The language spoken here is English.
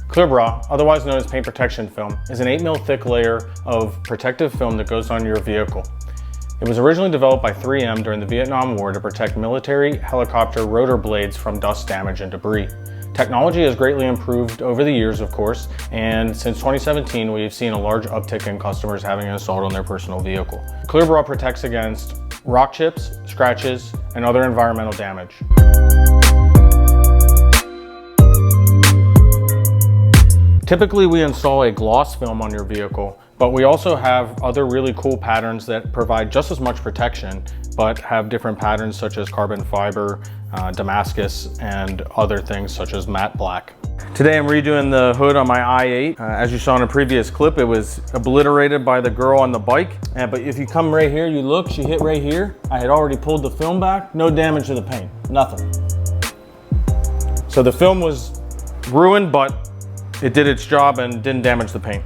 Copperas, otherwise known as paint protection film, is an 8mm thick layer of protective film that goes on your vehicle. It was originally developed by 3M during the Vietnam War to protect military helicopter rotor blades from dust damage and debris. Technology has greatly improved over the years, of course, and since 2017, we've seen a large uptick in customers having it installed on their personal vehicle. Copperas protects against rock chips, scratches, and other environmental damage. Typically, we install a gloss film on your vehicle, but we also have other really cool patterns that provide just as much protection, but have different patterns such as carbon fiber, Damascus, and other things such as matte black. Today I'm redoing the hood on my i8. As you saw in a previous clip, it was obliterated by the girl on the bike. But if you come right here, you look, she hit right here. I had already pulled the film back. No damage to the paint, nothing. So the film was ruined, but it did its job and didn't damage the paint.